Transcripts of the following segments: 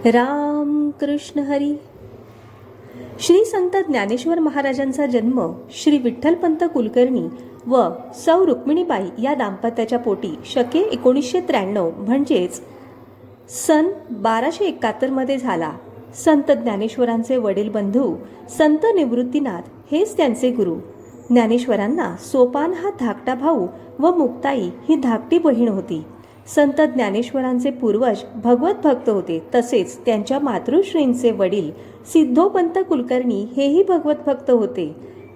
राम कृष्ण हरी. श्री संत ज्ञानेश्वर महाराजांचा जन्म श्री विठ्ठलपंत कुलकर्णी व सौ रुक्मिणीबाई या दाम्पत्याच्या पोटी शके 1993 म्हणजेच सन 1271 मध्ये झाला. संत ज्ञानेश्वरांचे वडील बंधू संत निवृत्तीनाथ हेच त्यांचे गुरु. ज्ञानेश्वरांना सोपान हा धाकटा भाऊ व मुक्ताई ही धाकटी बहीण होती. संत ज्ञानेश्वरांचे पूर्वज भगवत भक्त होते. तसेच त्यांच्या मातृश्रींचे वडील सिद्धोपंत कुलकर्णी हेही भगवत भक्त होते.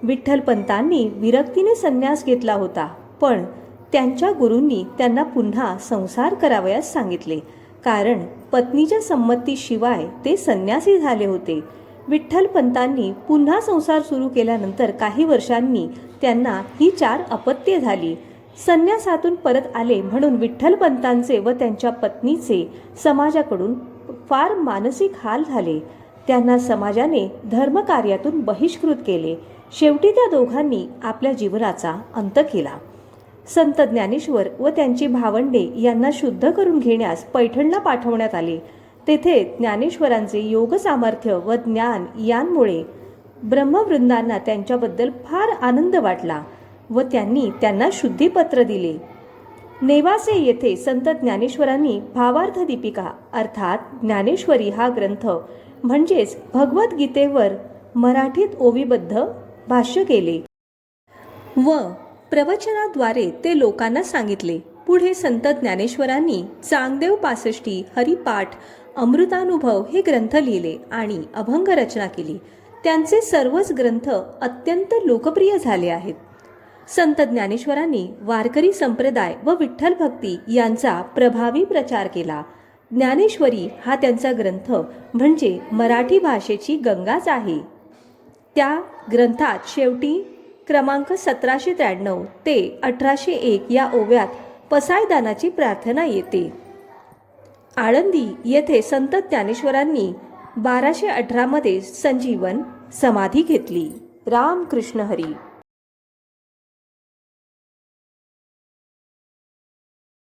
विठ्ठलपंतांनी विरक्तीने संन्यास घेतला होता, पण त्यांच्या गुरूंनी त्यांना पुन्हा संसार करावयास सांगितले, कारण पत्नीच्या संमतीशिवाय ते संन्यासी झाले होते. विठ्ठलपंतांनी पुन्हा संसार सुरू केल्यानंतर काही वर्षांनी त्यांना ही 4 अपत्ये झाली. संन्यासातून परत आले म्हणून विठ्ठलपंतांचे व त्यांच्या पत्नीचे समाजाकडून फार मानसिक हाल झाले. त्यांना समाजाने धर्मकार्यातून बहिष्कृत केले. शेवटी त्या दोघांनी आपल्या जीवनाचा अंत केला. संत ज्ञानेश्वर व त्यांची भावंडे यांना शुद्ध करून घेण्यास पैठणला पाठवण्यात आले. तेथे ज्ञानेश्वरांचे योग सामर्थ्य व ज्ञान यांमुळे ब्रह्मवृंदांना त्यांच्याबद्दल फार आनंद वाटला व त्यांनी त्यांना शुद्धीपत्र दिले. नेवासे येथे संत ज्ञानेश्वरांनी भावार्थ दीपिका अर्थात ज्ञानेश्वरी हा ग्रंथ म्हणजेच भगवद्गीतेवर मराठीत ओवीबद्ध भाष्य केले व प्रवचनाद्वारे ते लोकांना सांगितले. पुढे संत ज्ञानेश्वरांनी चांगदेव पासष्टी, हरिपाठ, अमृतानुभव हे ग्रंथ लिहिले आणि अभंग रचना केली. त्यांचे सर्वच ग्रंथ अत्यंत लोकप्रिय झाले आहेत. संत ज्ञानेश्वरांनी वारकरी संप्रदाय व विठ्ठल भक्ती यांचा प्रभावी प्रचार केला. ज्ञानेश्वरी हा त्यांचा ग्रंथ म्हणजे मराठी भाषेची गंगाच आहे. त्या ग्रंथात शेवटी क्रमांक 1793 ते 1801 या ओव्यात पसायदानाची प्रार्थना येते. आळंदी येथे संत ज्ञानेश्वरांनी 1218 मध्ये संजीवन समाधी घेतली. राम कृष्ण हरी.